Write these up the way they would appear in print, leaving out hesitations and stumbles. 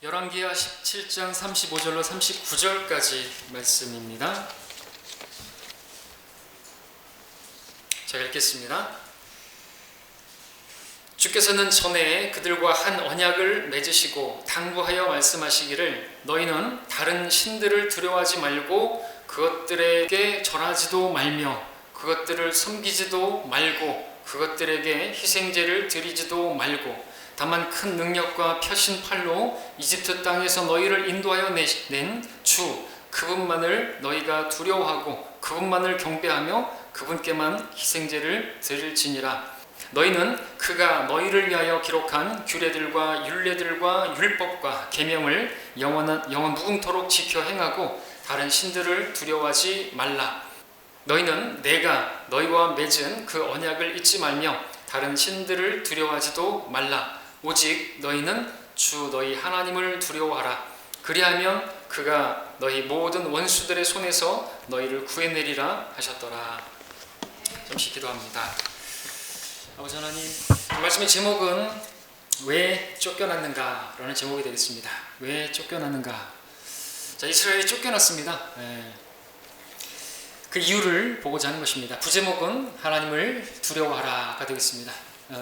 열왕기하 17장 35절로 39절까지 말씀입니다. 제가 읽겠습니다. 주께서는 전에 그들과 한 언약을 맺으시고 당부하여 말씀하시기를 너희는 다른 신들을 두려워하지 말고 그것들에게 절하지도 말며 그것들을 섬기지도 말고 그것들에게 희생제를 드리지도 말고 다만 큰 능력과 펴신 팔로 이집트 땅에서 너희를 인도하여 낸 주 그분만을 너희가 두려워하고 그분만을 경배하며 그분께만 희생제를 드릴지니라. 너희는 그가 너희를 위하여 기록한 규례들과 율례들과 율법과 계명을 영원 무궁토록 지켜 행하고 다른 신들을 두려워하지 말라. 너희는 내가 너희와 맺은 그 언약을 잊지 말며 다른 신들을 두려워하지도 말라. 오직 너희는 주 너희 하나님을 두려워하라. 그리하면 그가 너희 모든 원수들의 손에서 너희를 구해내리라 하셨더라. 잠시 기도합니다. 아버지 하나님, 말씀의 제목은 왜 쫓겨났는가 라는 제목이 되겠습니다. 왜 쫓겨났는가? 자, 이스라엘이 쫓겨났습니다. 그 이유를 보고자 하는 것입니다. 부제목은 하나님을 두려워하라가 되겠습니다.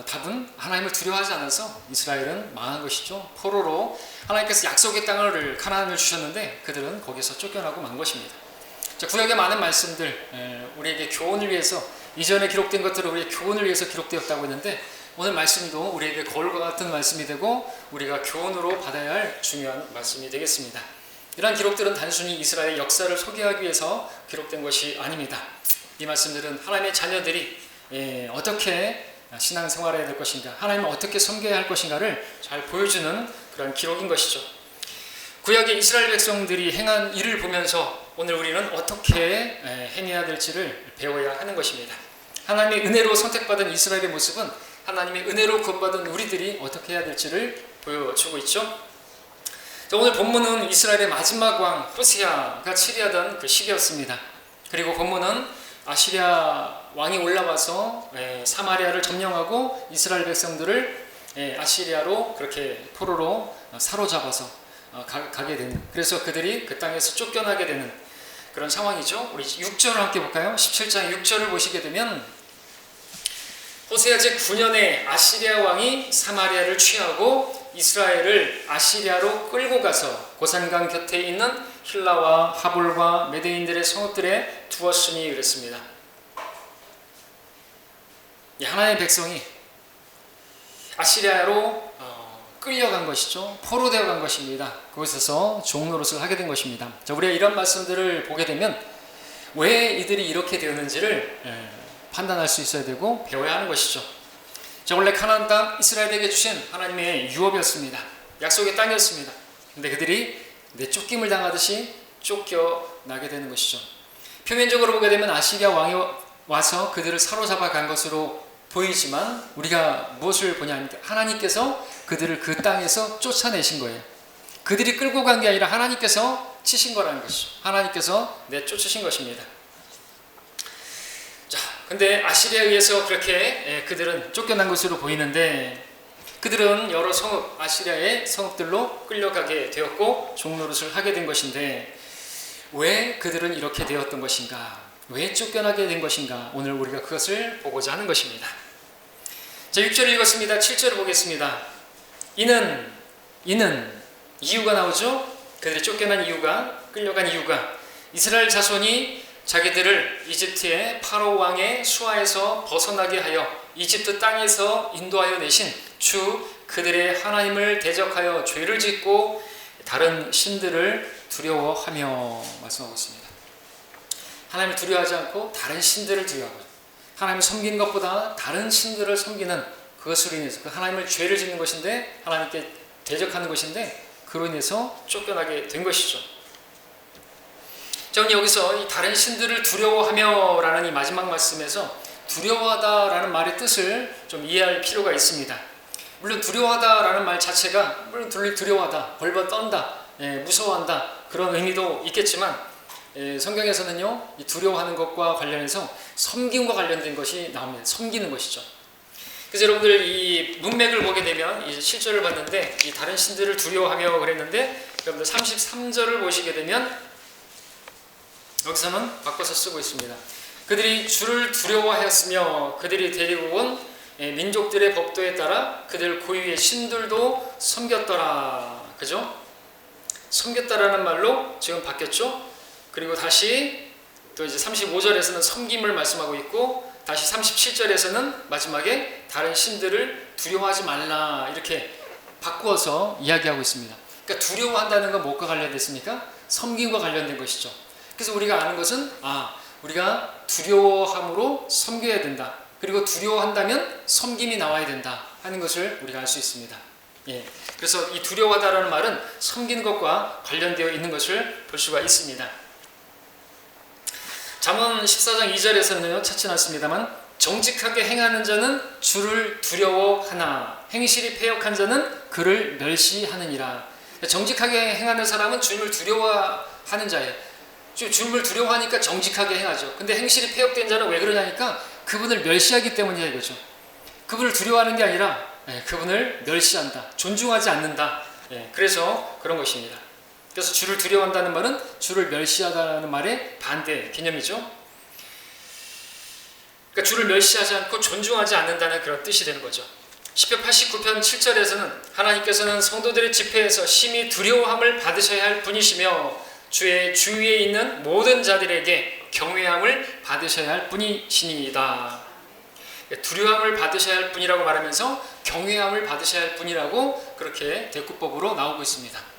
답은 하나님을 두려워하지 않아서 이스라엘은 망한 것이죠. 포로로 하나님께서 약속의 땅을 가나안을 주셨는데 그들은 거기서 쫓겨나고 만 것입니다. 자, 구약의 많은 말씀들 우리에게 교훈을 위해서 이전에 기록된 것들은 우리의 교훈을 위해서 기록되었다고 했는데 오늘 말씀도 우리에게 거울과 같은 말씀이 되고 우리가 교훈으로 받아야 할 중요한 말씀이 되겠습니다. 이러한 기록들은 단순히 이스라엘의 역사를 소개하기 위해서 기록된 것이 아닙니다. 이 말씀들은 하나님의 자녀들이 어떻게 신앙생활해야 될 것인가, 하나님을 어떻게 섬겨야 할 것인가를 잘 보여주는 그런 기록인 것이죠. 구약의 이스라엘 백성들이 행한 일을 보면서 오늘 우리는 어떻게 행해야 될지를 배워야 하는 것입니다. 하나님의 은혜로 선택받은 이스라엘의 모습은 하나님의 은혜로 구원받은 우리들이 어떻게 해야 될지를 보여주고 있죠. 오늘 본문은 이스라엘의 마지막 왕 호세아가 치리하던 그 시기였습니다. 그리고 본문은 아시리아 왕이 올라와서 사마리아를 점령하고 이스라엘 백성들을 아시리아로 그렇게 포로로 사로잡아서 가게 되는, 그래서 그들이 그 땅에서 쫓겨나게 되는 그런 상황이죠. 우리 6절을 함께 볼까요? 17장 6절을 보시게 되면 호세아 제9년에 아시리아 왕이 사마리아를 취하고 이스라엘을 아시리아로 끌고 가서 고산강 곁에 있는 힐라와 하볼과 메대인들의 성읍들에 두었으니 그랬습니다. 하나님의 백성이 아시리아로 끌려간 것이죠. 포로되어 간 것입니다. 거기서 종노릇을 하게 된 것입니다. 자, 우리가 이런 말씀들을 보게 되면 왜 이들이 이렇게 되었는지를 판단할 수 있어야 되고 배워야 하는 것이죠. 자, 원래 가나안 땅 이스라엘에게 주신 하나님의 유업이었습니다. 약속의 땅이었습니다. 근데 그들이 쫓김을 당하듯이 쫓겨나게 되는 것이죠. 표면적으로 보게 되면 아시리아 왕이 와서 그들을 사로잡아 간 것으로 보이지만 우리가 무엇을 보냐, 하나님께서 그들을 그 땅에서 쫓아내신 거예요. 그들이 끌고 간 게 아니라 하나님께서 치신 거라는 것이죠. 하나님께서 내쫓으신 것입니다. 자, 근데 아시리아에 의해서 그렇게 그들은 쫓겨난 것으로 보이는데 그들은 여러 성읍, 아시리아의 성읍들로 끌려가게 되었고 종노릇을 하게 된 것인데 왜 그들은 이렇게 되었던 것인가? 왜 쫓겨나게 된 것인가? 오늘 우리가 그것을 보고자 하는 것입니다. 자, 6절을 읽었습니다. 7절을 보겠습니다. 이는 이유가 나오죠? 그들이 쫓겨난 이유가, 끌려간 이유가 이스라엘 자손이 자기들을 이집트의 파로 왕의 수하에서 벗어나게 하여 이집트 땅에서 인도하여 내신 주 그들의 하나님을 대적하여 죄를 짓고 다른 신들을 두려워하며 말씀하고 있습니다. 하나님을 두려워하지 않고 다른 신들을 두려워하고 하나님을 섬기는 것보다 다른 신들을 섬기는 그것으로 인해서 그 하나님을 죄를 짓는 것인데 하나님께 대적하는 것인데 그로 인해서 쫓겨나게 된 것이죠. 저는 여기서 이 다른 신들을 두려워하며 라는 이 마지막 말씀에서 두려워하다라는 말의 뜻을 좀 이해할 필요가 있습니다. 물론 두려워하다라는 말 자체가 물론 두려워하다, 벌벌 떤다, 무서워한다 그런 의미도 있겠지만 성경에서는요, 이 두려워하는 것과 관련해서 섬김과 관련된 것이 나옵니다. 섬기는 것이죠. 그래서 여러분들 이 문맥을 보게 되면 이 실절을 봤는데 이 다른 신들을 두려워하며 그랬는데 여러분들 33절을 보시게 되면 여기서는 바꿔서 쓰고 있습니다. 그들이 주를 두려워하였으며 그들이 데리고 온 민족들의 법도에 따라 그들 고유의 신들도 섬겼더라. 그죠? 섬겼다라는 말로 지금 바뀌었죠? 그리고 다시 또 이제 35절에서는 섬김을 말씀하고 있고 다시 37절에서는 마지막에 다른 신들을 두려워하지 말라 이렇게 바꾸어서 이야기하고 있습니다. 그러니까 두려워한다는 건 무엇과 관련됐습니까? 섬김과 관련된 것이죠. 그래서 우리가 아는 것은 우리가 두려워함으로 섬겨야 된다. 그리고 두려워한다면 섬김이 나와야 된다 하는 것을 우리가 알 수 있습니다. 예, 그래서 이 두려워하다라는 말은 섬기는 것과 관련되어 있는 것을 볼 수가 있습니다. 잠언 14장 2절에서는요 찾지 않습니다만 정직하게 행하는 자는 주를 두려워하나 행실이 패역한 자는 그를 멸시하느니라. 정직하게 행하는 사람은 주님을 두려워하는 자예요. 주님을 두려워하니까 정직하게 행하죠. 근데 행실이 패역된 자는 왜 그러냐니까 그분을 멸시하기 때문이다 이거죠. 그분을 두려워하는 게 아니라 그분을 멸시한다, 존중하지 않는다. 그래서 그런 것입니다. 그래서 주를 두려워한다는 말은 주를 멸시하다는 말의 반대 개념이죠. 그러니까 주를 멸시하지 않고 존중하지 않는다는 그런 뜻이 되는 거죠. 시편 89편 7절에서는 하나님께서는 성도들의 집회에서 심히 두려워함을 받으셔야 할 분이시며 주의 주위에 있는 모든 자들에게 경외함을 받으셔야 할 분이시니이다. 두려움을 받으셔야 할 분이라고 말하면서 경외함을 받으셔야 할 분이라고 그렇게 대꾸법으로 나오고 있습니다.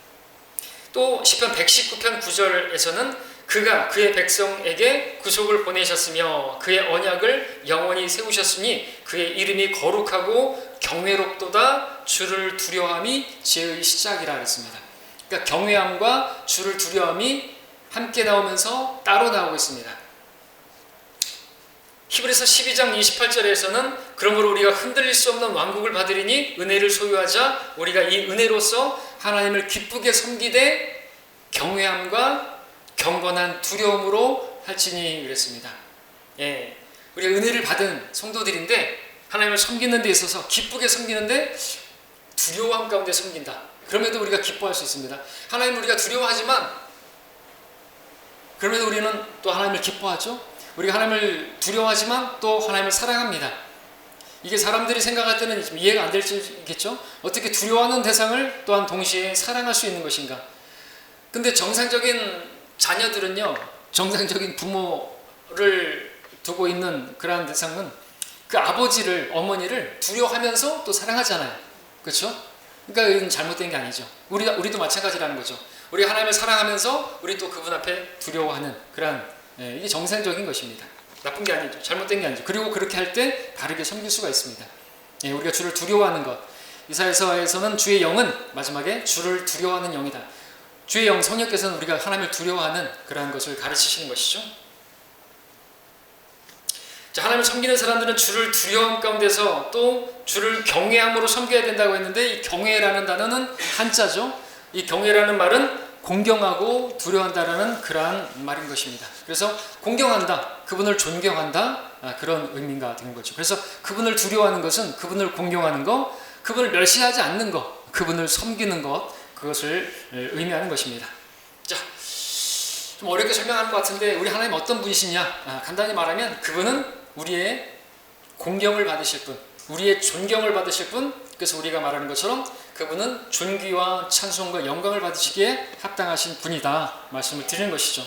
또 시편 119편 9절에서는 그가 그의 백성에게 구속을 보내셨으며 그의 언약을 영원히 세우셨으니 그의 이름이 거룩하고 경외롭도다. 주를 두려워함이 지혜의 시작이라 했습니다. 그러니까 경외함과 주를 두려움이 함께 나오면서 따로 나오고 있습니다. 히브리서 12장 28절에서는 그러므로 우리가 흔들릴 수 없는 왕국을 받으리니 은혜를 소유하자. 우리가 이 은혜로서 하나님을 기쁘게 섬기되 경외함과 경건한 두려움으로 할지니 그랬습니다. 예, 우리가 은혜를 받은 성도들인데 하나님을 섬기는 데 있어서 기쁘게 섬기는데 두려워함 가운데 섬긴다. 그럼에도 우리가 기뻐할 수 있습니다. 하나님을 우리가 두려워하지만 그럼에도 우리는 또 하나님을 기뻐하죠. 우리가 하나님을 두려워하지만 또 하나님을 사랑합니다. 이게 사람들이 생각할 때는 이해가 안 될지겠죠. 어떻게 두려워하는 대상을 또한 동시에 사랑할 수 있는 것인가. 근데 정상적인 자녀들은요, 정상적인 부모를 두고 있는 그러한 대상은 그 아버지를, 어머니를 두려워하면서 또 사랑하잖아요. 그렇죠? 그러니까 이건 잘못된 게 아니죠. 우리도 마찬가지라는 거죠. 우리 하나님을 사랑하면서 우리 또 그분 앞에 두려워하는 그러한 이게 정상적인 것입니다. 나쁜 게 아니죠. 잘못된 게 아니죠. 그리고 그렇게 할 때 다르게 섬길 수가 있습니다. 우리가 주를 두려워하는 것. 이사야서에서는 주의 영은 마지막에 주를 두려워하는 영이다. 주의 영, 성령께서는 우리가 하나님을 두려워하는 그러한 것을 가르치시는 것이죠. 자, 하나님을 섬기는 사람들은 주를 두려움 가운데서 또 주를 경외함으로 섬겨야 된다고 했는데 이 경외라는 단어는 한자죠. 이 경외라는 말은 공경하고 두려워한다라는 그러한 말인 것입니다. 그래서 공경한다, 그분을 존경한다, 그런 의미가 되는 거죠. 그래서 그분을 두려워하는 것은 그분을 공경하는 것, 그분을 멸시하지 않는 것, 그분을 섬기는 것, 그것을 의미하는 것입니다. 자, 좀 어렵게 설명할 것 같은데 우리 하나님 어떤 분이시냐? 간단히 말하면 그분은 우리의 공경을 받으실 분, 우리의 존경을 받으실 분. 그래서 우리가 말하는 것처럼 그분은 존귀와 찬송과 영광을 받으시기에 합당하신 분이다 말씀을 드리는 것이죠.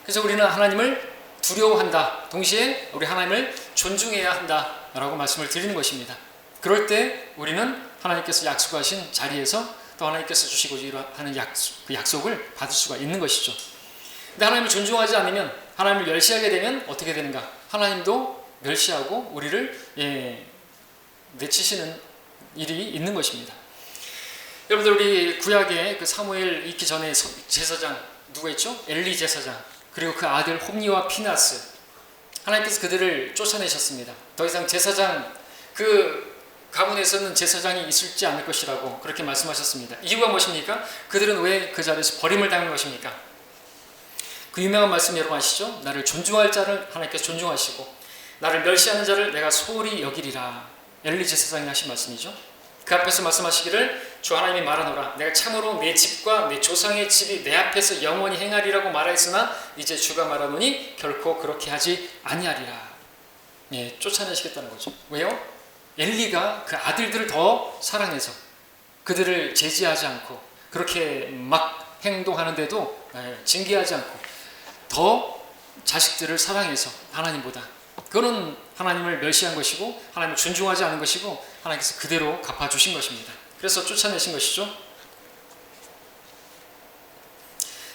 그래서 우리는 하나님을 두려워한다, 동시에 우리 하나님을 존중해야 한다 라고 말씀을 드리는 것입니다. 그럴 때 우리는 하나님께서 약속하신 자리에서 또 하나님께서 주시고자 하는 그 약속을 받을 수가 있는 것이죠. 근데 하나님을 존중하지 않으면, 하나님을 멸시하게 되면 어떻게 되는가? 하나님도 멸시하고 우리를 내치시는 일이 있는 것입니다. 여러분들, 우리 구약에 그 사무엘 있기 전에 제사장 누가 있죠? 엘리 제사장, 그리고 그 아들 홈니와 피나스, 하나님께서 그들을 쫓아내셨습니다. 더 이상 제사장, 그 가문에서는 제사장이 있을지 않을 것이라고 그렇게 말씀하셨습니다. 이유가 무엇입니까? 그들은 왜 그 자리에서 버림을 당한 것입니까? 그 유명한 말씀 여러분 아시죠? 나를 존중할 자를 하나님께서 존중하시고 나를 멸시하는 자를 내가 소홀히 여기리라. 엘리 제사장이 하신 말씀이죠. 그 앞에서 말씀하시기를 주 하나님이 말하노라 내가 참으로 내 집과 내 조상의 집이 내 앞에서 영원히 행하리라고 말하였으나 이제 주가 말하노니 결코 그렇게 하지 아니하리라. 예, 쫓아내시겠다는 거죠. 왜요? 엘리가 그 아들들을 더 사랑해서 그들을 제지하지 않고 그렇게 막 행동하는데도 징계하지 않고 더 자식들을 사랑해서 하나님보다 그거는 하나님을 멸시한 것이고 하나님을 존중하지 않은 것이고 하나님께서 그대로 갚아주신 것입니다. 그래서 쫓아내신 것이죠.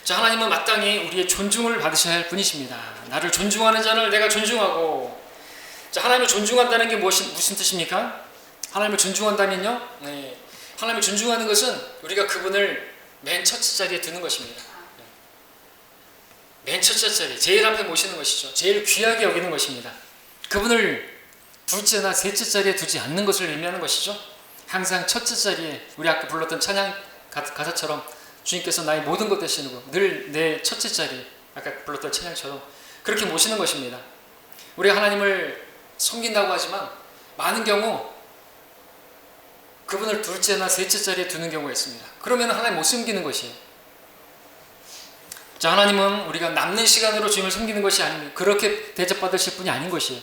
자, 하나님은 마땅히 우리의 존중을 받으셔야 할 분이십니다. 나를 존중하는 자를 내가 존중하고. 자, 하나님을 존중한다는 게 무슨 뜻입니까? 하나님을 존중한다면요, 하나님을 존중하는 것은 우리가 그분을 맨 첫째 자리에 두는 것입니다. 맨 첫째 자리, 제일 앞에 모시는 것이죠. 제일 귀하게 여기는 것입니다. 그분을 둘째나 셋째 자리에 두지 않는 것을 의미하는 것이죠. 항상 첫째 자리에, 우리 아까 불렀던 찬양 가사처럼 주님께서 나의 모든 것 되시는 늘 내 첫째 자리, 아까 불렀던 찬양처럼 그렇게 모시는 것입니다. 우리가 하나님을 섬긴다고 하지만 많은 경우 그분을 둘째나 셋째 자리에 두는 경우가 있습니다. 그러면 하나님 못 섬기는 것이에요. 자, 하나님은 우리가 남는 시간으로 주님을 섬기는 것이 아닙니다. 그렇게 대접받으실 분이 아닌 것이에요.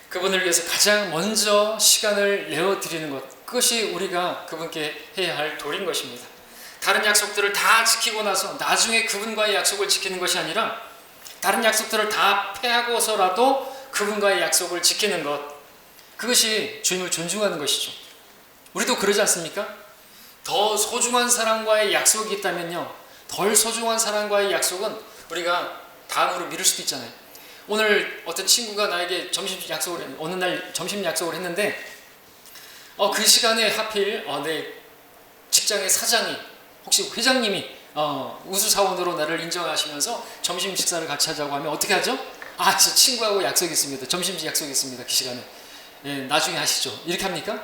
그분을 위해서 가장 먼저 시간을 내어드리는 것, 그것이 우리가 그분께 해야 할 도리인 것입니다. 다른 약속들을 다 지키고 나서 나중에 그분과의 약속을 지키는 것이 아니라 다른 약속들을 다 패하고서라도 그분과의 약속을 지키는 것, 그것이 주님을 존중하는 것이죠. 우리도 그러지 않습니까? 더 소중한 사람과의 약속이 있다면요, 덜 소중한 사람과의 약속은 우리가 다음으로 미룰 수도 있잖아요. 오늘 어떤 친구가 나에게 어느 날 점심 약속을 했는데 그 시간에 하필 내 직장의 사장이, 혹시 회장님이 우수사원으로 나를 인정하시면서 점심 식사를 같이 하자고 하면 어떻게 하죠? 저 친구하고 약속이 있습니다. 점심 약속이 있습니다. 그 시간에. 예, 나중에 하시죠. 이렇게 합니까?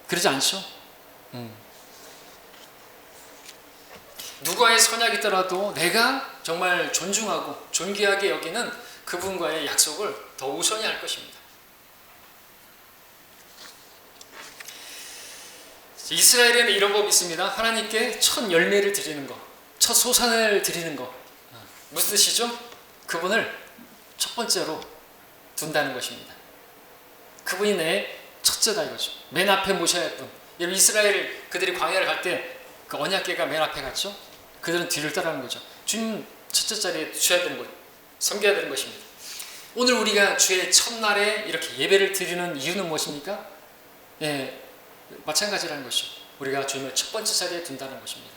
그러지 않죠? 누구와의 선약이 있더라도 내가 정말 존중하고 존귀하게 여기는 그분과의 약속을 더 우선히 할 것입니다. 이스라엘에는 이런 법이 있습니다. 하나님께 첫 열매를 드리는 것, 첫 소산을 드리는 것. 무슨 뜻이죠? 그분을 첫 번째로 둔다는 것입니다. 그분이 내 첫째다 이거죠. 맨 앞에 모셔야 할 분. 여러분, 이스라엘 그들이 광야를 갈 때 그 언약궤가 맨 앞에 갔죠. 그들은 뒤를 따라가는 거죠. 주님 첫째 자리에 두셔야 되는 거예요. 섬겨야 되는 것입니다. 오늘 우리가 주의 첫날에 이렇게 예배를 드리는 이유는 무엇입니까? 예, 마찬가지라는 것이죠. 우리가 주님을 첫 번째 자리에 둔다는 것입니다.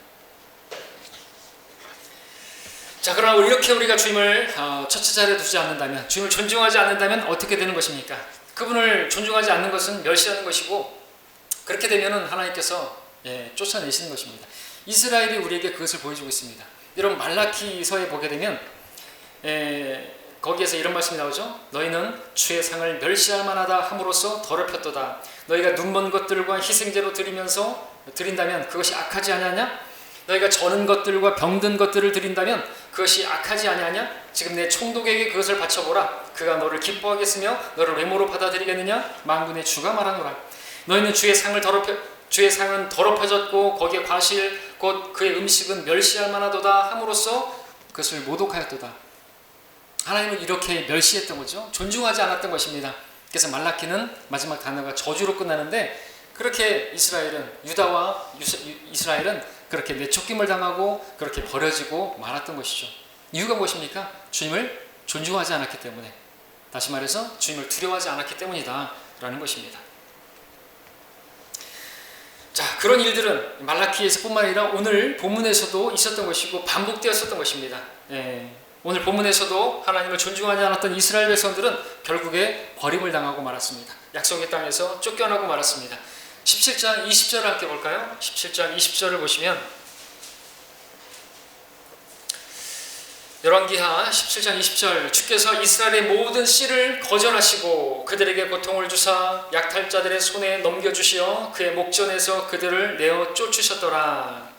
자, 그러나 이렇게 우리가 주님을 첫째 자리에 두지 않는다면, 주님을 존중하지 않는다면 어떻게 되는 것입니까? 그분을 존중하지 않는 것은 멸시하는 것이고, 그렇게 되면 하나님께서 쫓아내시는 것입니다. 이스라엘이 우리에게 그것을 보여주고 있습니다. 여러분, 말라키서에 보게 되면 거기에서 이런 말씀이 나오죠. 너희는 주의 상을 멸시할 만하다 함으로써 더럽혔도다. 너희가 눈먼 것들과 희생제로 드린다면 그것이 악하지 아니하냐? 너희가 저는 것들과 병든 것들을 드린다면 그것이 악하지 아니하냐? 지금 내 총독에게 그것을 바쳐보라. 그가 너를 기뻐하겠으며 너를 외모로 받아들이겠느냐? 만군의 주가 말하노라. 너희는 주의 상은 더럽혀졌고 거기에 과실 곧 그의 음식은 멸시할 만하도다 함으로써 그것을 모독하였도다. 하나님은 이렇게 멸시했던 거죠. 존중하지 않았던 것입니다. 그래서 말라키는 마지막 단어가 저주로 끝나는데, 그렇게 유다와 이스라엘은 그렇게 내쫓김을 당하고 그렇게 버려지고 말았던 것이죠. 이유가 무엇입니까? 주님을 존중하지 않았기 때문에, 다시 말해서 주님을 두려워하지 않았기 때문이다 라는 것입니다. 자, 그런 일들은 말라키에서뿐만 아니라 오늘 본문에서도 있었던 것이고 반복되었었던 것입니다. 오늘 본문에서도 하나님을 존중하지 않았던 이스라엘 백성들은 결국에 버림을 당하고 말았습니다. 약속의 땅에서 쫓겨나고 말았습니다. 17장 20절을 함께 볼까요? 17장 20절을 보시면, 열왕기하 17장 20절, 주께서 이스라엘의 모든 씨를 거절하시고 그들에게 고통을 주사 약탈자들의 손에 넘겨주시어 그의 목전에서 그들을 내어 쫓으셨더라.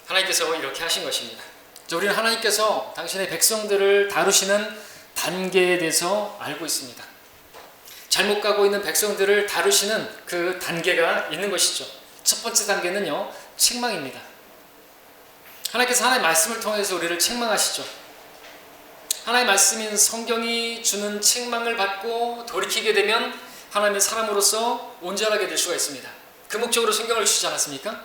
하나님께서 이렇게 하신 것입니다. 우리는 하나님께서 당신의 백성들을 다루시는 단계에 대해서 알고 있습니다. 잘못 가고 있는 백성들을 다루시는 그 단계가 있는 것이죠. 첫 번째 단계는요, 책망입니다. 하나님께서 하나님의 말씀을 통해서 우리를 책망하시죠. 하나님의 말씀인 성경이 주는 책망을 받고 돌이키게 되면 하나님의 사람으로서 온전하게 될 수가 있습니다. 그 목적으로 성경을 주시지 않았습니까?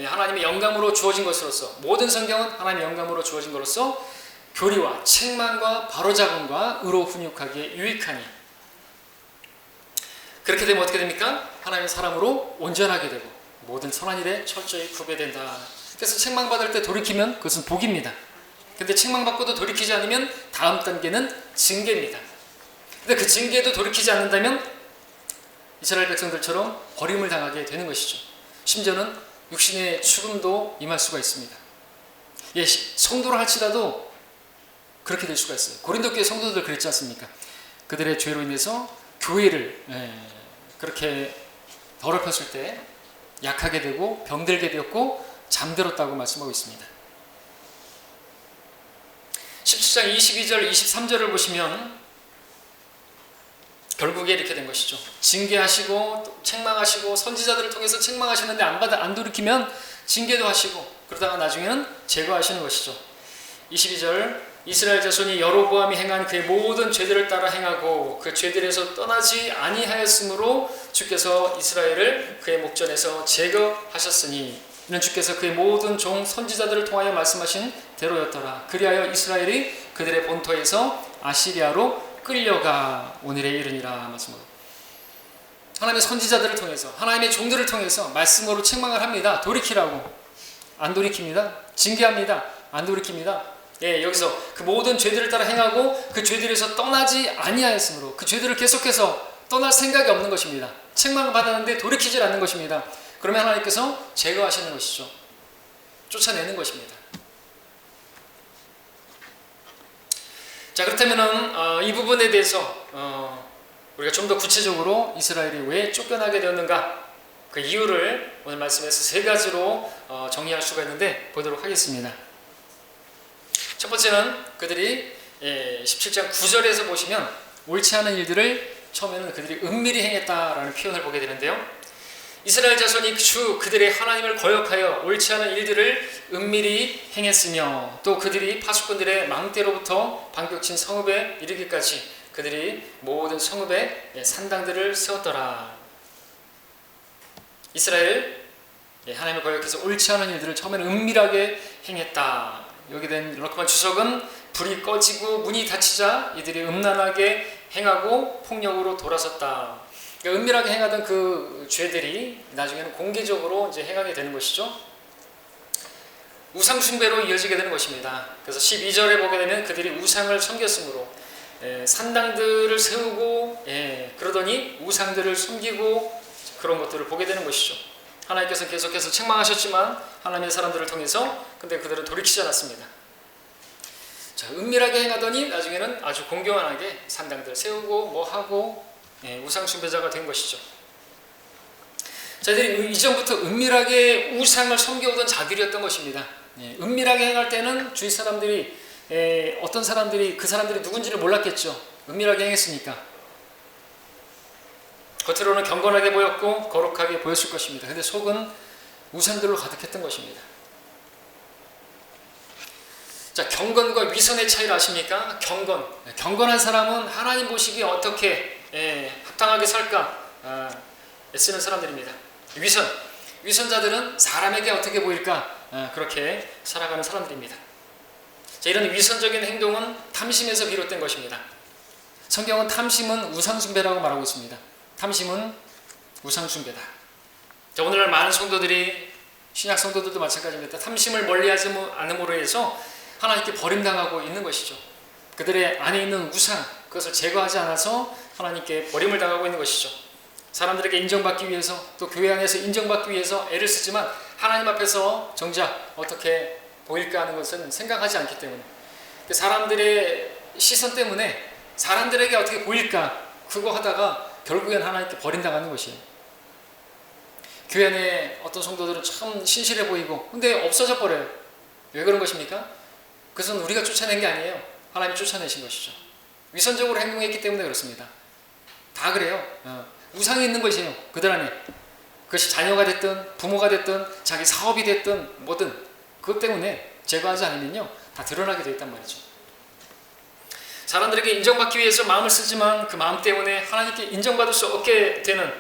하나님의 영감으로 주어진 것으로서, 모든 성경은 하나님의 영감으로 주어진 것으로서 교리와 책망과 바로잡음과 의로 훈육하기에 유익하니, 그렇게 되면 어떻게 됩니까? 하나님의 사람으로 온전하게 되고 모든 선한 일에 철저히 구별된다. 그래서 책망받을 때 돌이키면 그것은 복입니다. 근데 책망받고도 돌이키지 않으면 다음 단계는 징계입니다. 근데 그 징계도 돌이키지 않는다면 이스라엘 백성들처럼 버림을 당하게 되는 것이죠. 심지어는 육신의 죽음도 임할 수가 있습니다. 예, 성도를 할지라도 그렇게 될 수가 있어요. 고린도 교회 성도들 그랬지 않습니까? 그들의 죄로 인해서 교회를 그렇게 더럽혔을 때 약하게 되고 병들게 되었고 잠들었다고 말씀하고 있습니다. 17장 22절 23절을 보시면 결국에 이렇게 된 것이죠. 징계하시고 책망하시고 선지자들을 통해서 책망하시는데 안 돌이키면 징계도 하시고 그러다가 나중에는 제거하시는 것이죠. 22절 이스라엘 자손이 여로보암이 행한 그의 모든 죄들을 따라 행하고 그 죄들에서 떠나지 아니하였으므로 주께서 이스라엘을 그의 목전에서 제거하셨으니 이는 주께서 그의 모든 종 선지자들을 통하여 말씀하신 대로였더라. 그리하여 이스라엘이 그들의 본토에서 아시리아로 끌려가 오늘에 이르니라 말씀합니다. 하나님의 선지자들을 통해서 하나님의 종들을 통해서 말씀으로 책망을 합니다. 돌이키라고. 안 돌이킵니다. 징계합니다. 안 돌이킵니다. 예, 여기서 그 모든 죄들을 따라 행하고 그 죄들에서 떠나지 아니하였으므로 그 죄들을 계속해서 떠날 생각이 없는 것입니다. 책망을 받았는데 돌이키질 않는 것입니다. 그러면 하나님께서 제거하시는 것이죠. 쫓아내는 것입니다. 자, 그렇다면은 이 부분에 대해서 우리가 좀 더 구체적으로 이스라엘이 왜 쫓겨나게 되었는가, 그 이유를 오늘 말씀에서 세 가지로 정리할 수가 있는데 보도록 하겠습니다. 첫 번째는 그들이 17장 9절에서 보시면 옳지 않은 일들을 처음에는 그들이 은밀히 행했다라는 표현을 보게 되는데요. 이스라엘 자손이 그들의 하나님을 거역하여 옳지 않은 일들을 은밀히 행했으며 또 그들이 파수꾼들의 망대로부터 반격친 성읍에 이르기까지 그들이 모든 성읍에 산당들을 세웠더라. 이스라엘 하나님을 거역해서 옳지 않은 일들을 처음에는 은밀하게 행했다. 여기 된 럭커만 주석은 불이 꺼지고 문이 닫히자 이들이 음란하게 행하고 폭력으로 돌아섰다. 그러니까 은밀하게 행하던 그 죄들이 나중에는 공개적으로 이제 행하게 되는 것이죠. 우상 숭배로 이어지게 되는 것입니다. 그래서 12절에 보게 되면 그들이 우상을 섬겼으므로 산당들을 세우고 그러더니 우상들을 숨기고 그런 것들을 보게 되는 것이죠. 하나님께서 계속해서 책망하셨지만 하나님의 사람들을 통해서 근데 그들은 돌이키지 않았습니다. 자, 은밀하게 행하더니 나중에는 아주 공경하게 산당들 세우고 뭐 하고 우상 숭배자가 된 것이죠. 자들이 이전부터 은밀하게 우상을 섬겨오던 자들이었던 것입니다. 은밀하게 행할 때는 주위 사람들이 어떤 사람들이 그 사람들이 누군지를 몰랐겠죠. 은밀하게 행했으니까. 겉으로는 경건하게 보였고 거룩하게 보였을 것입니다. 근데 속은 우상들로 가득했던 것입니다. 자, 경건과 위선의 차이를 아십니까? 경건한 사람은 하나님 보시기에 어떻게 합당하게 살까 애쓰는 사람들입니다. 위선자들은 사람에게 어떻게 보일까 그렇게 살아가는 사람들입니다. 자, 이런 위선적인 행동은 탐심에서 비롯된 것입니다. 성경은 탐심은 우상숭배라고 말하고 있습니다. 탐심은 우상숭배다. 자, 오늘날 많은 성도들이 신약 성도들도 마찬가지입니다. 탐심을 멀리하지 않음으로 해서 하나님께 버림당하고 있는 것이죠. 그들의 안에 있는 우상 그것을 제거하지 않아서 하나님께 버림을 당하고 있는 것이죠. 사람들에게 인정받기 위해서 또 교회 안에서 인정받기 위해서 애를 쓰지만 하나님 앞에서 정작 어떻게 보일까 하는 것은 생각하지 않기 때문에 사람들의 시선 때문에 사람들에게 어떻게 보일까 그거 하다가 결국엔 하나님께 버림당하는 것이에요. 교회 안에 어떤 성도들은 참 신실해 보이고 근데 없어져 버려요. 왜 그런 것입니까? 그것은 우리가 쫓아낸 게 아니에요. 하나님이 쫓아내신 것이죠. 위선적으로 행동했기 때문에 그렇습니다. 다 그래요. 우상이 있는 것이에요. 그들 안에. 그것이 자녀가 됐든 부모가 됐든 자기 사업이 됐든 뭐든 그것 때문에 제거하지 않으면요 다 드러나게 되어 있단 말이죠. 사람들에게 인정받기 위해서 마음을 쓰지만 그 마음 때문에 하나님께 인정받을 수 없게 되는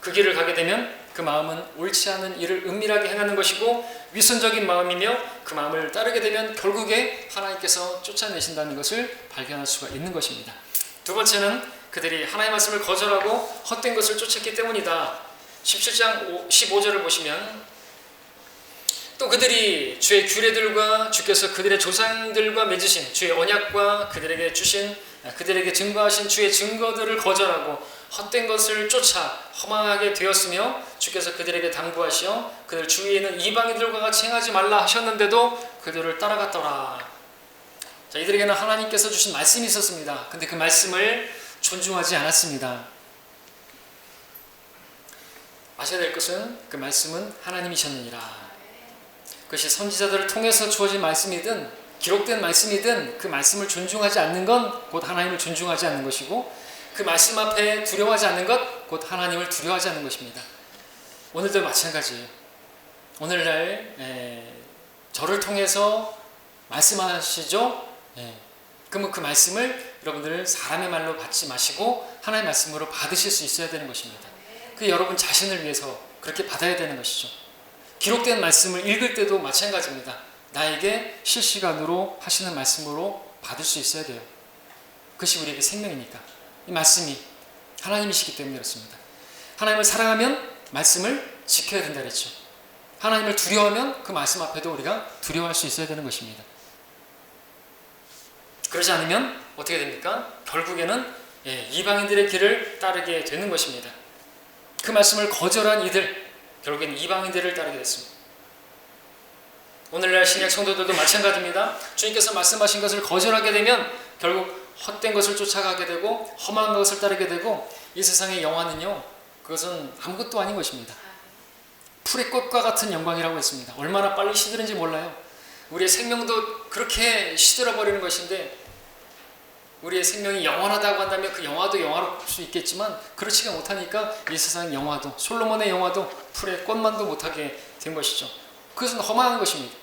그 길을 가게 되면 그 마음은 옳지 않은 일을 은밀하게 행하는 것이고 위선적인 마음이며 그 마음을 따르게 되면 결국에 하나님께서 쫓아내신다는 것을 발견할 수가 있는 것입니다. 두 번째는 그들이 하나님의 말씀을 거절하고 헛된 것을 쫓았기 때문이다. 17장 15절을 보시면 또 그들이 주의 규례들과 주께서 그들의 조상들과 맺으신 주의 언약과 그들에게 주신 그들에게 증거하신 주의 증거들을 거절하고 헛된 것을 쫓아 허망하게 되었으며 주께서 그들에게 당부하시어 그들 주위에 있는 이방인들과 같이 행하지 말라 하셨는데도 그들을 따라갔더라. 자, 이들에게는 하나님께서 주신 말씀이 있었습니다. 근데 그 말씀을 존중하지 않았습니다. 아셔야 될 것은 그 말씀은 하나님이셨느니라. 그것이 선지자들을 통해서 주어진 말씀이든 기록된 말씀이든 그 말씀을 존중하지 않는 건 곧 하나님을 존중하지 않는 것이고 그 말씀 앞에 두려워하지 않는 것 곧 하나님을 두려워하지 않는 것입니다. 오늘도 마찬가지예요. 오늘날 저를 통해서 말씀하시죠. 그러면 그 말씀을 여러분들 사람의 말로 받지 마시고 하나님의 말씀으로 받으실 수 있어야 되는 것입니다. 그 여러분 자신을 위해서 그렇게 받아야 되는 것이죠. 기록된 말씀을 읽을 때도 마찬가지입니다. 나에게 실시간으로 하시는 말씀으로 받을 수 있어야 돼요. 그것이 우리에게 생명이니까. 이 말씀이 하나님이시기 때문에 그렇습니다. 하나님을 사랑하면 말씀을 지켜야 된다 그랬죠. 하나님을 두려워하면 그 말씀 앞에도 우리가 두려워할 수 있어야 되는 것입니다. 그러지 않으면 어떻게 됩니까? 결국에는 이방인들의 길을 따르게 되는 것입니다. 그 말씀을 거절한 이들, 결국엔 이방인들을 따르게 됐습니다. 오늘날 신약 성도들도 마찬가지입니다. 주님께서 말씀하신 것을 거절하게 되면 결국 헛된 것을 쫓아가게 되고 험한 것을 따르게 되고 이 세상의 영화는요, 그것은 아무것도 아닌 것입니다. 풀의 꽃과 같은 영광이라고 했습니다. 얼마나 빨리 시드는지 몰라요. 우리의 생명도 그렇게 시들어버리는 것인데 우리의 생명이 영원하다고 한다면 그 영화도 영화로울 수 있겠지만 그렇지가 못하니까 이 세상 영화도 솔로몬의 영화도 풀의 꽃만도 못하게 된 것이죠. 그것은 허망한 것입니다.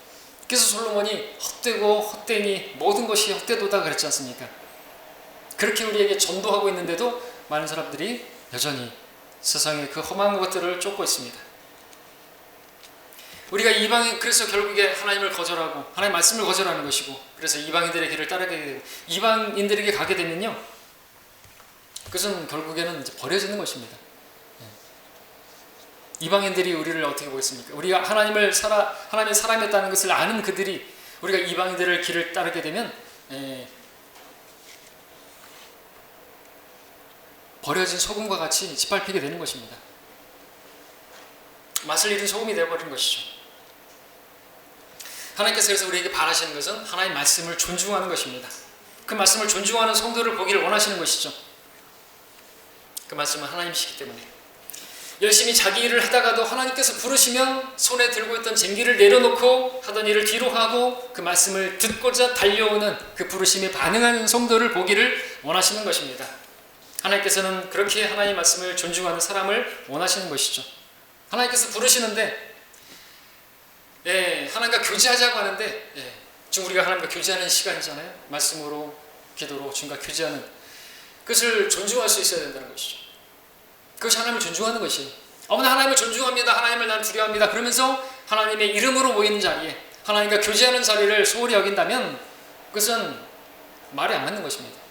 그래서 솔로몬이 헛되고 헛되니 모든 것이 헛되도다 그랬지 않습니까? 그렇게 우리에게 전도하고 있는데도 많은 사람들이 여전히 세상의 그 허망한 것들을 쫓고 있습니다. 우리가 이방인, 그래서 결국에 하나님을 거절하고 하나님의 말씀을 거절하는 것이고 그래서 이방인들의 길을 따르게 되고 이방인들에게 가게 되면요, 그것은 결국에는 이제 버려지는 것입니다. 이방인들이 우리를 어떻게 보겠습니까? 우리가 하나님의 사람이었다는 것을 아는 그들이 우리가 이방인들의 길을 따르게 되면 버려진 소금과 같이 짓밟히게 되는 것입니다. 맛을 잃은 소금이 되어버린 것이죠. 하나님께서 그래서 우리에게 바라시는 것은 하나님의 말씀을 존중하는 것입니다. 그 말씀을 존중하는 성도를 보기를 원하시는 것이죠. 그 말씀은 하나님이시기 때문에 열심히 자기 일을 하다가도 하나님께서 부르시면 손에 들고 있던 쟁기를 내려놓고 하던 일을 뒤로 하고 그 말씀을 듣고자 달려오는 그 부르심에 반응하는 성도를 보기를 원하시는 것입니다. 하나님께서는 그렇게 하나님의 말씀을 존중하는 사람을 원하시는 것이죠. 하나님께서 부르시는데 하나님과 교제하자고 하는데 지금 우리가 하나님과 교제하는 시간이잖아요. 말씀으로 기도로 주님과 교제하는 그것을 존중할 수 있어야 된다는 것이죠. 그것이 하나님을 존중하는 것이에요. 어머나 하나님을 존중합니다. 하나님을 난 두려워합니다. 그러면서 하나님의 이름으로 모이는 자리에 하나님과 교제하는 자리를 소홀히 여긴다면 그것은 말이 안 맞는 것입니다.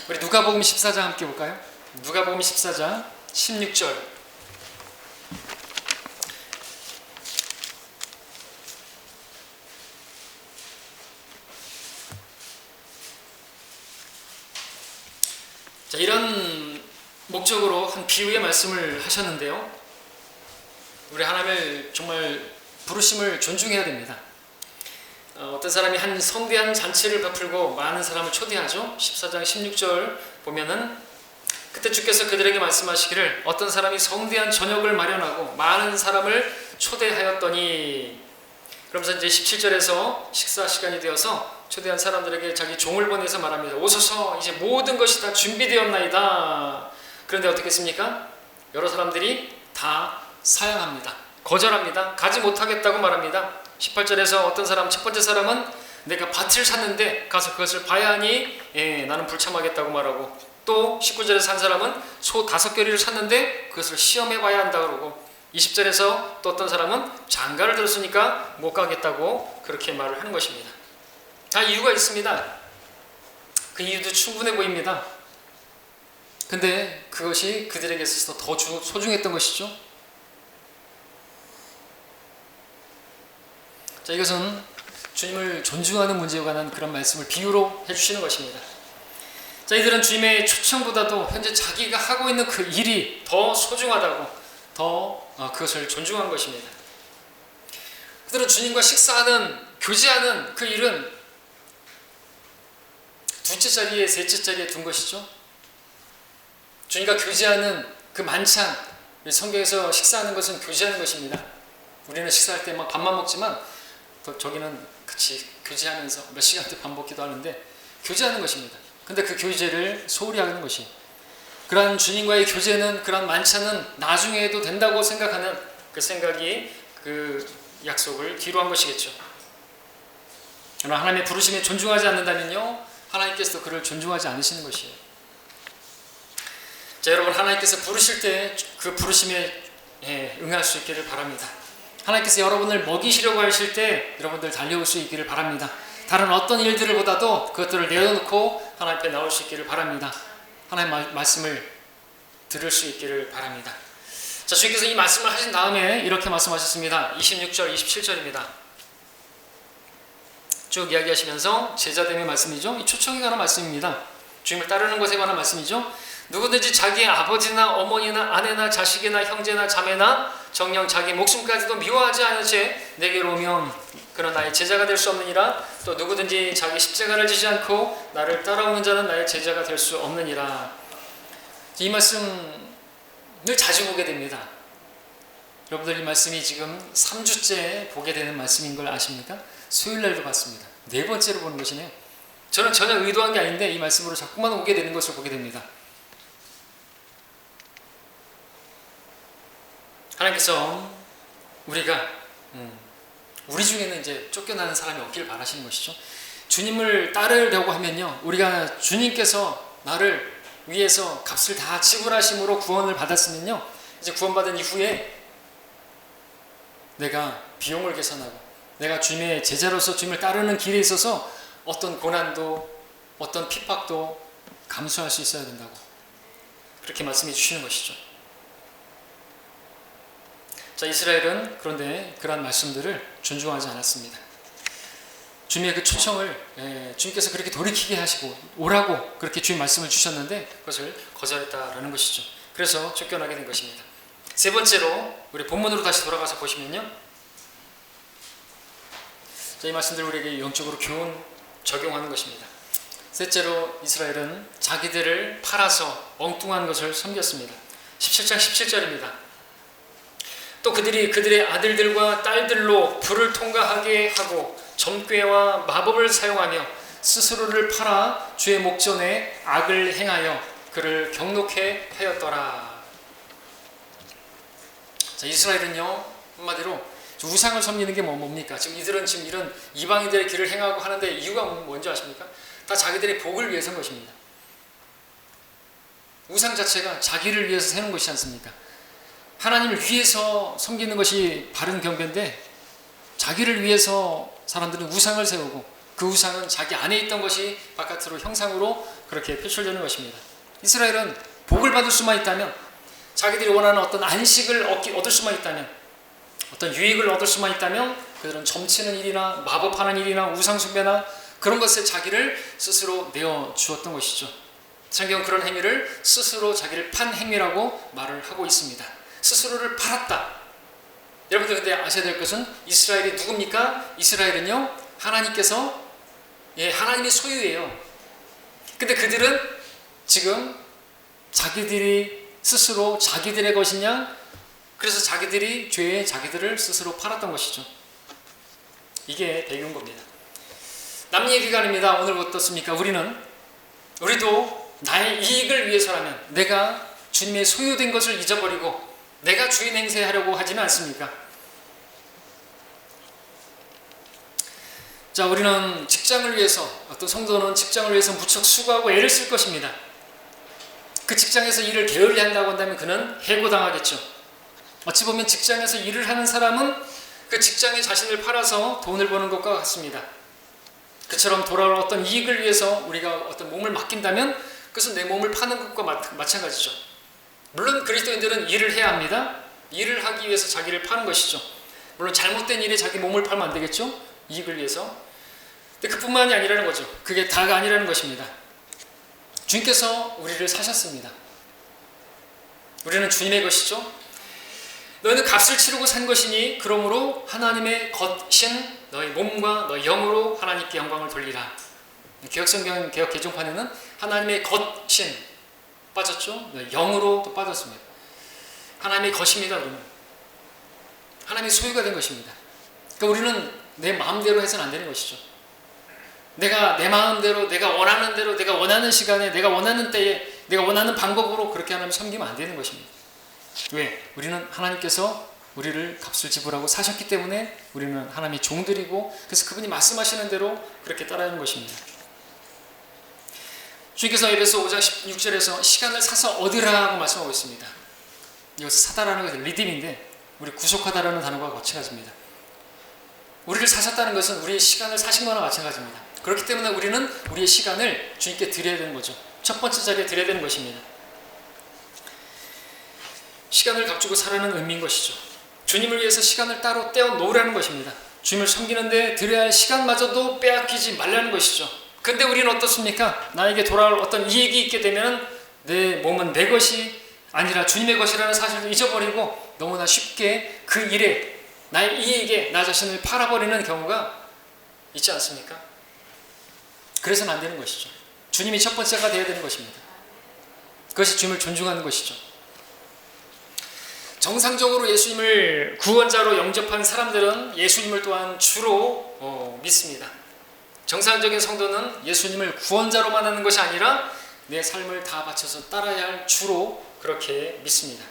우리 누가복음 14장 함께 볼까요? 누가복음 14장 16절. 자, 이런 목적으로 한 비유의 말씀을 하셨는데요. 우리 하나님을 정말 부르심을 존중해야 됩니다. 어떤 사람이 한 성대한 잔치를 베풀고 많은 사람을 초대하죠. 14장 16절 보면은 그때 주께서 그들에게 말씀하시기를 어떤 사람이 성대한 저녁을 마련하고 많은 사람을 초대하였더니 그러면서 이제 17절에서 식사 시간이 되어서 초대한 사람들에게 자기 종을 보내서 말합니다. 오소서 이제 모든 것이 다 준비되었나이다. 그런데 어떻게 했습니까? 여러 사람들이 다 사양합니다. 거절합니다. 가지 못하겠다고 말합니다. 18절에서 어떤 사람, 첫 번째 사람은 내가 밭을 샀는데 가서 그것을 봐야 하니 나는 불참하겠다고 말하고, 또 19절에서 한 사람은 소 5겨리를 샀는데 그것을 시험해 봐야 한다 그러고, 20절에서 또 어떤 사람은 장가를 들었으니까 못 가겠다고 그렇게 말을 하는 것입니다. 다 이유가 있습니다. 그 이유도 충분해 보입니다. 근데 그것이 그들에게 있어서 더 소중했던 것이죠. 자, 이것은 주님을 존중하는 문제에 관한 그런 말씀을 비유로 해주시는 것입니다. 자, 이들은 주님의 초청보다도 현재 자기가 하고 있는 그 일이 더 소중하다고, 더 그것을 존중한 것입니다. 그들은 주님과 식사하는, 교제하는 그 일은 둘째 자리에, 셋째 자리에 둔 것이죠. 주님과 교제하는 그 만찬, 성경에서 식사하는 것은 교제하는 것입니다. 우리는 식사할 때 막 밥만 먹지만 저기는 같이 교제하면서 몇 시간 때 밥 먹기도 하는데 교제하는 것입니다. 근데 그 교제를 소홀히 하는 것이, 그러한 주님과의 교제는, 그러한 만찬은 나중에 해도 된다고 생각하는 그 생각이 그 약속을 뒤로 한 것이겠죠. 그러나 하나님의 부르심에 존중하지 않는다면요, 하나님께서도 그를 존중하지 않으시는 것이에요. 자, 여러분, 하나님께서 부르실 때 그 부르심에 응할 수 있기를 바랍니다. 하나님께서 여러분을 먹이시려고 하실 때 여러분들 달려올 수 있기를 바랍니다. 다른 어떤 일들을 보다도 그것들을 내려놓고 하나님 앞에 나올 수 있기를 바랍니다. 하나님의 말씀을 들을 수 있기를 바랍니다. 자, 주님께서 이 말씀을 하신 다음에 이렇게 말씀하셨습니다. 26절, 27절입니다. 쭉 이야기하시면서 제자됨의 말씀이죠. 이 초청에 관한 말씀입니다. 주님을 따르는 것에 관한 말씀이죠. 누구든지 자기의 아버지나 어머니나 아내나 자식이나 형제나 자매나 정녕 자기 목숨까지도 미워하지 않은 채 내게로 오면 그는 나의 제자가 될 수 없느니라. 또 누구든지 자기 십자가를 지지 않고 나를 따라오는 자는 나의 제자가 될 수 없느니라. 이 말씀을 자주 보게 됩니다. 여러분들, 이 말씀이 지금 3주째 보게 되는 말씀인 걸 아십니까? 수요일날도 봤습니다. 4번째로 보는 것이네요. 저는 전혀 의도한 게 아닌데 이 말씀으로 자꾸만 오게 되는 것을 보게 됩니다. 하나님께서 우리가 우리 중에는 이제 쫓겨나는 사람이 없기를 바라시는 것이죠. 주님을 따르려고 하면요, 우리가 주님께서 나를 위해서 값을 다 지불하심으로 구원을 받았으면요, 이제 구원받은 이후에 내가 비용을 계산하고 내가 주님의 제자로서 주님을 따르는 길에 있어서 어떤 고난도 어떤 핍박도 감수할 수 있어야 된다고 그렇게 말씀해 주시는 것이죠. 자, 이스라엘은 그런데 그러한 말씀들을 존중하지 않았습니다. 주님의 그 초청을 주님께서 그렇게 돌이키게 하시고 오라고 그렇게 주님 말씀을 주셨는데 그것을 거절했다라는 것이죠. 그래서 쫓겨나게 된 것입니다. 세 번째로 우리 본문으로 다시 돌아가서 보시면요, 자, 이 말씀들 우리에게 영적으로 교훈 적용하는 것입니다. 셋째로 이스라엘은 자기들을 팔아서 엉뚱한 것을 섬겼습니다. 17장 17절입니다. 또 그들의 아들들과 딸들로 불을 통과하게 하고 점괘와 마법을 사용하며 스스로를 팔아 주의 목전에 악을 행하여 그를 경록해 하였더라. 자, 이스라엘은요, 한마디로 우상을 섬기는 게 뭡니까? 이들은 지금 이런 이방인들의 길을 행하고 하는데 이유가 뭔지 아십니까? 다 자기들의 복을 위해서인 것입니다. 우상 자체가 자기를 위해서 세는 것이지 않습니까? 하나님을 위해서 섬기는 것이 바른 경배인데 자기를 위해서 사람들은 우상을 세우고 그 우상은 자기 안에 있던 것이 바깥으로 형상으로 그렇게 표출되는 것입니다. 이스라엘은 복을 받을 수만 있다면, 자기들이 원하는 어떤 안식을 얻을 수만 있다면, 어떤 유익을 얻을 수만 있다면 그들은 점치는 일이나 마법하는 일이나 우상숭배나 그런 것에 자기를 스스로 내어주었던 것이죠. 성경은 그런 행위를 스스로 자기를 판 행위라고 말을 하고 있습니다. 스스로를 팔았다. 여러분들 근데 아셔야 될 것은 이스라엘이 누굽니까? 이스라엘은요, 하나님께서 하나님의 소유예요. 근데 그들은 지금 자기들이 스스로 자기들의 것이냐, 그래서 자기들이 죄에 자기들을 스스로 팔았던 것이죠. 이게 배경인 겁니다. 남 얘기가 아닙니다. 오늘 어떻습니까? 우리도 나의 이익을 위해서라면, 내가 주님의 소유된 것을 잊어버리고 내가 주인 행세하려고 하지는 않습니까? 자, 우리는 직장을 위해서, 어떤 성도는 직장을 위해서 무척 수고하고 애를 쓸 것입니다. 그 직장에서 일을 게을리 한다고 한다면 그는 해고당하겠죠. 어찌 보면 직장에서 일을 하는 사람은 그 직장에 자신을 팔아서 돈을 버는 것과 같습니다. 그처럼 돌아올 어떤 이익을 위해서 우리가 어떤 몸을 맡긴다면 그것은 내 몸을 파는 것과 마찬가지죠. 물론 그리스도인들은 일을 해야 합니다. 일을 하기 위해서 자기를 파는 것이죠. 물론 잘못된 일에 자기 몸을 팔면 안 되겠죠. 이익을 위해서. 근데 그뿐만이 아니라는 거죠. 그게 다가 아니라는 것입니다. 주님께서 우리를 사셨습니다. 우리는 주님의 것이죠. 너희는 값을 치르고 산 것이니 그러므로 하나님의 것인 너희 몸과 너희 영으로 하나님께 영광을 돌리라. 개혁성경 개혁 개정판에는 하나님의 것인 빠졌죠. 영으로 또 빠졌습니다. 하나님의 것입니다. 우리는 하나님의 소유가 된 것입니다. 그러니까 우리는 내 마음대로 해서는 안 되는 것이죠. 내가 내 마음대로, 내가 원하는 대로, 내가 원하는 시간에, 내가 원하는 때에, 내가 원하는 방법으로 그렇게 하나님 섬기면 안 되는 것입니다. 왜? 우리는 하나님께서 우리를 값을 지불하고 사셨기 때문에 우리는 하나님의 종들이고, 그래서 그분이 말씀하시는 대로 그렇게 따라하는 것입니다. 주님께서 에베소 5장 16절에서 시간을 사서 얻으라고 말씀하고 있습니다. 이것을 사다라는 것은 리딤인데 우리 구속하다라는 단어가 마찬가지입니다. 우리를 사셨다는 것은 우리의 시간을 사신 거나 마찬가지입니다. 그렇기 때문에 우리는 우리의 시간을 주님께 드려야 되는 거죠. 첫 번째 자리에 드려야 되는 것입니다. 시간을 값주고 살아는 의미인 것이죠. 주님을 위해서 시간을 따로 떼어 놓으라는 것입니다. 주님을 섬기는데 드려야 할 시간마저도 빼앗기지 말라는 것이죠. 근데 우리는 어떻습니까? 나에게 돌아올 어떤 이익이 있게 되면 내 몸은 내 것이 아니라 주님의 것이라는 사실을 잊어버리고 너무나 쉽게 그 일에, 나의 이익에 나 자신을 팔아버리는 경우가 있지 않습니까? 그래서는 안 되는 것이죠. 주님이 첫 번째가 되어야 되는 것입니다. 그것이 주님을 존중하는 것이죠. 정상적으로 예수님을 구원자로 영접한 사람들은 예수님을 또한 주로 믿습니다. 정상적인 성도는 예수님을 구원자로만 하는 것이 아니라 내 삶을 다 바쳐서 따라야 할 주로 그렇게 믿습니다.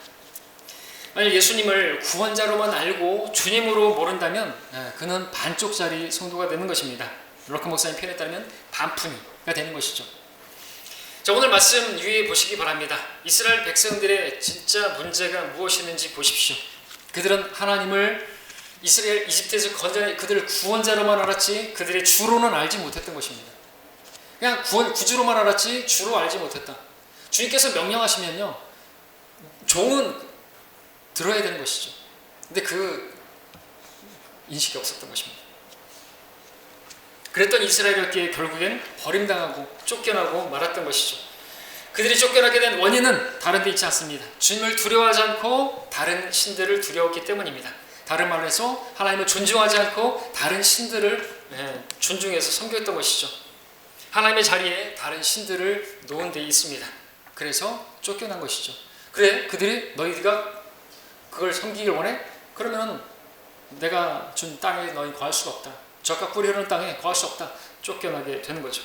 만약 예수님을 구원자로만 알고 주님으로 모른다면 그는 반쪽짜리 성도가 되는 것입니다. 럭커 목사님 표현에 따르면 반푼이가 되는 것이죠. 자, 오늘 말씀 유의해 보시기 바랍니다. 이스라엘 백성들의 진짜 문제가 무엇이었는지 보십시오. 그들은 하나님을 이스라엘 이집트에서 건져내 그들을 구원자로만 알았지 그들의 주로는 알지 못했던 것입니다. 그냥 구주로만 알았지 주로 알지 못했다. 주님께서 명령하시면요, 종은 들어야 되는 것이죠. 근데 그 인식이 없었던 것입니다. 그랬던 이스라엘에게 결국엔 버림당하고 쫓겨나고 말았던 것이죠. 그들이 쫓겨나게 된 원인은 다른 데 있지 않습니다. 주님을 두려워하지 않고 다른 신들을 두려웠기 때문입니다. 다른 말로 해서 하나님을 존중하지 않고 다른 신들을 존중해서 섬겼던 것이죠. 하나님의 자리에 다른 신들을 놓은 데 있습니다. 그래서 쫓겨난 것이죠. 그래, 그들이 너희가 그걸 섬기길 원해? 그러면 내가 준 땅에 너희 거할 수가 없다. 젖과 꿀이 흐르는 땅에 거할 수 없다. 쫓겨나게 되는 거죠.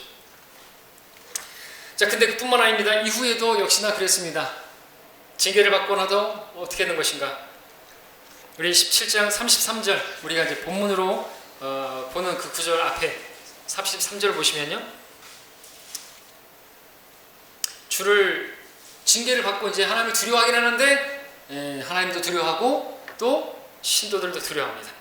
자, 근데 그뿐만 아닙니다. 이후에도 역시나 그랬습니다. 징계를 받고 나도 어떻게 하는 것인가? 우리 17장 33절, 우리가 이제 본문으로 보는 그 구절 앞에 33절을 보시면요, 주를 징계를 받고 이제 하나님을 두려워하긴 하는데 하나님도 두려워하고 또 신도들도 두려워합니다.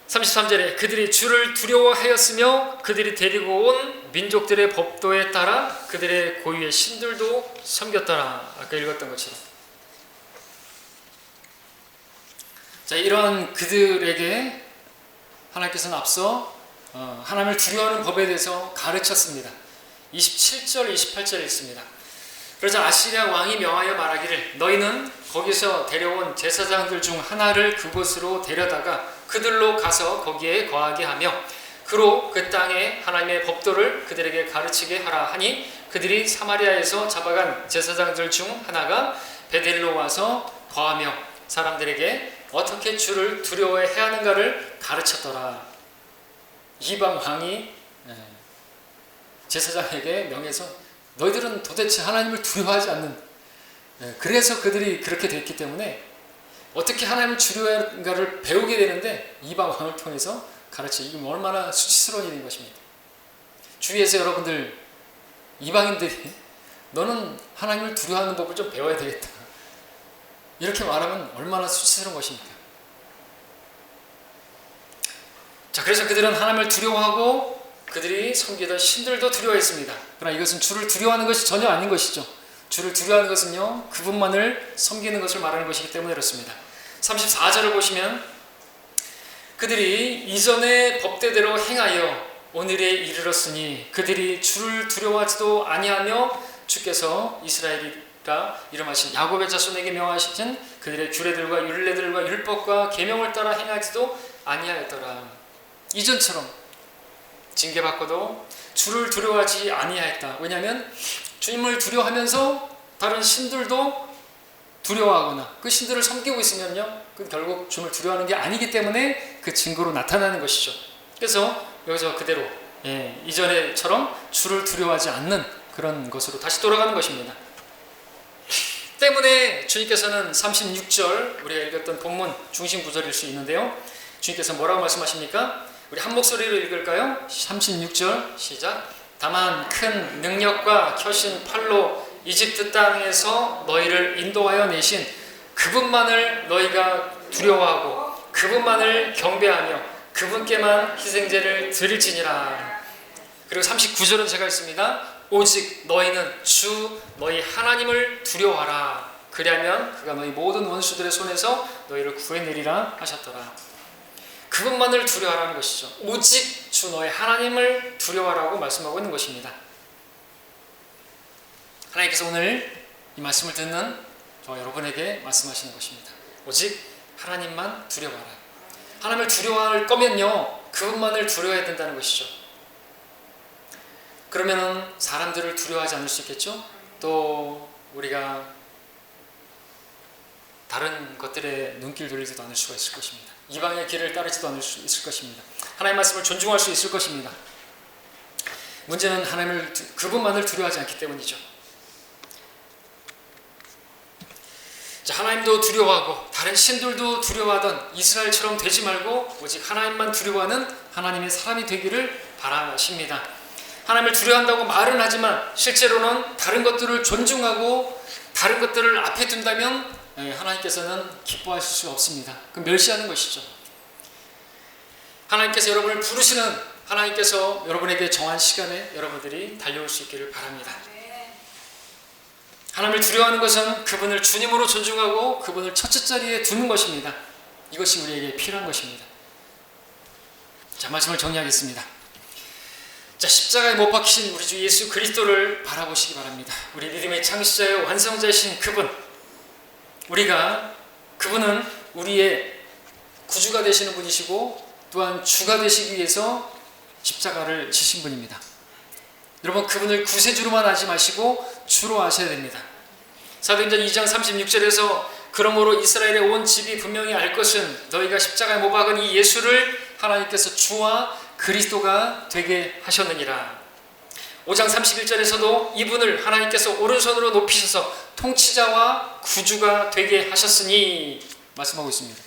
33절에 그들이 주를 두려워하였으며 그들이 데리고 온 민족들의 법도에 따라 그들의 고유의 신들도 섬겼더라. 아까 읽었던 것처럼. 자, 이런 그들에게 하나님께서는 앞서 하나님을 두려워하는 법에 대해서 가르쳤습니다. 27절, 28절에 있습니다. 그러자 아시리아 왕이 명하여 말하기를 너희는 거기서 데려온 제사장들 중 하나를 그곳으로 데려다가 그들로 가서 거기에 거하게 하며 그로 그 땅에 하나님의 법도를 그들에게 가르치게 하라 하니 그들이 사마리아에서 잡아간 제사장들 중 하나가 베델로 와서 거하며 사람들에게 어떻게 주를 두려워해야 하는가를 가르쳤더라. 이방 왕이 제사장에게 명해서 너희들은 도대체 하나님을 두려워하지 않는, 그래서 그들이 그렇게 됐기 때문에 어떻게 하나님을 두려워하는가를 배우게 되는데 이방 왕을 통해서 가르쳐. 이게 얼마나 수치스러운 일인 것입니다. 주위에서 여러분들 이방인들이 너는 하나님을 두려워하는 법을 좀 배워야 되겠다, 이렇게 말하면 얼마나 수치스러운 것입니까? 자, 그래서 그들은 하나님을 두려워하고 그들이 섬기던 신들도 두려워했습니다. 그러나 이것은 주를 두려워하는 것이 전혀 아닌 것이죠. 주를 두려워하는 것은요, 그분만을 섬기는 것을 말하는 것이기 때문에 그렇습니다. 34절을 보시면 그들이 이전의 법대대로 행하여 오늘에 이르렀으니 그들이 주를 두려워하지도 아니하며 주께서 이스라엘이라 이름하신 야곱의 자손에게 명하신 그들의 규례들과 율례들과 율법과 계명을 따라 행하지도 아니하였더라. 이전처럼 징계받고도 주를 두려워하지 아니하였다. 왜냐하면 주님을 두려워하면서 다른 신들도 두려워하거나 그 신들을 섬기고 있으면요, 그 결국 주님을 두려워하는 게 아니기 때문에 그 증거로 나타나는 것이죠. 그래서 여기서 그대로 이전에처럼 주를 두려워하지 않는 그런 것으로 다시 돌아가는 것입니다. 때문에 주님께서는 36절 우리가 읽었던 본문 중심 구절일 수 있는데요, 주님께서 뭐라고 말씀하십니까? 우리 한 목소리로 읽을까요? 36절 시작. 다만 큰 능력과 켜신 팔로 이집트 땅에서 너희를 인도하여 내신 그분만을 너희가 두려워하고 그분만을 경배하며 그분께만 희생제를 드릴지니라. 그리고 39절은 제가 읽습니다. 오직 너희는 주 너희 하나님을 두려워하라. 그리하면 그가 너희 모든 원수들의 손에서 너희를 구해내리라 하셨더라. 그분만을 두려워하라는 것이죠. 오직 주 너희 하나님을 두려워하라고 말씀하고 있는 것입니다. 하나님께서 오늘 이 말씀을 듣는 저와 여러분에게 말씀하시는 것입니다. 오직 하나님만 두려워하라. 하나님을 두려워할 거면요, 그분만을 두려워해야 된다는 것이죠. 그러면은 사람들을 두려워하지 않을 수 있겠죠. 또 우리가 다른 것들에 눈길 돌리지도 않을 수가 있을 것입니다. 이방의 길을 따르지도 않을 수 있을 것입니다. 하나님의 말씀을 존중할 수 있을 것입니다. 문제는 하나님을 그분만을 두려워하지 않기 때문이죠. 자, 하나님도 두려워하고 다른 신들도 두려워하던 이스라엘처럼 되지 말고 오직 하나님만 두려워하는 하나님의 사람이 되기를 바라십니다. 하나님을 두려워한다고 말은 하지만 실제로는 다른 것들을 존중하고 다른 것들을 앞에 둔다면 하나님께서는 기뻐하실 수 없습니다. 그럼 멸시하는 것이죠. 하나님께서 여러분을 부르시는, 하나님께서 여러분에게 정한 시간에 여러분들이 달려올 수 있기를 바랍니다. 하나님을 두려워하는 것은 그분을 주님으로 존중하고 그분을 첫째 자리에 두는 것입니다. 이것이 우리에게 필요한 것입니다. 자, 말씀을 정리하겠습니다. 자, 십자가에 못 박히신 우리 주 예수 그리스도를 바라보시기 바랍니다. 우리 믿음의 창시자요 완성자이신 그분, 그분은 우리의 구주가 되시는 분이시고 또한 주가 되시기 위해서 십자가를 지신 분입니다. 여러분, 그분을 구세주로만 하지 마시고 주로 아셔야 됩니다. 사도행전 2장 36절에서 그러므로 이스라엘의 온 집이 분명히 알 것은 너희가 십자가에 못 박은 이 예수를 하나님께서 주와 그리스도가 되게 하셨느니라. 5장 31절에서도 이분을 하나님께서 오른손으로 높이셔서 통치자와 구주가 되게 하셨으니 말씀하고 있습니다.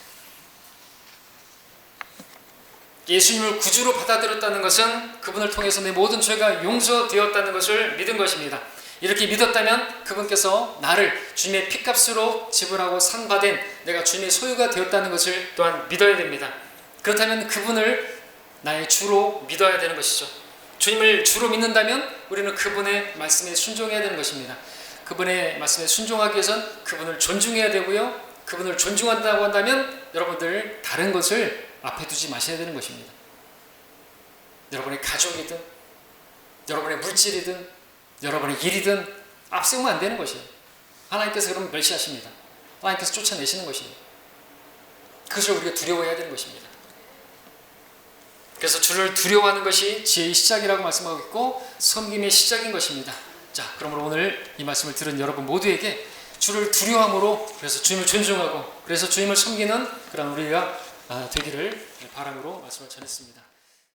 예수님을 구주로 받아들였다는 것은 그분을 통해서 내 모든 죄가 용서되었다는 것을 믿은 것입니다. 이렇게 믿었다면 그분께서 나를 주님의 피값으로 지불하고 상받은 내가 주님의 소유가 되었다는 것을 또한 믿어야 됩니다. 그렇다면 그분을 나의 주로 믿어야 되는 것이죠. 주님을 주로 믿는다면 우리는 그분의 말씀에 순종해야 되는 것입니다. 그분의 말씀에 순종하기 위해선 그분을 존중해야 되고요, 그분을 존중한다고 한다면 여러분들 다른 것을 앞에 두지 마셔야 되는 것입니다. 여러분의 가족이든 여러분의 물질이든 여러분의 일이든 앞세우면 안 되는 것이에요. 하나님께서 그러면 멸시하십니다. 하나님께서 쫓아내시는 것입니다. 그것을 우리가 두려워해야 되는 것입니다. 그래서 주를 두려워하는 것이 지혜의 시작이라고 말씀하고 있고 섬김의 시작인 것입니다. 자, 그러므로 오늘 이 말씀을 들은 여러분 모두에게 주를 두려워함으로, 그래서 주님을 존중하고 그래서 주님을 섬기는 그런 우리가 되기를 바람으로 말씀을 전했습니다.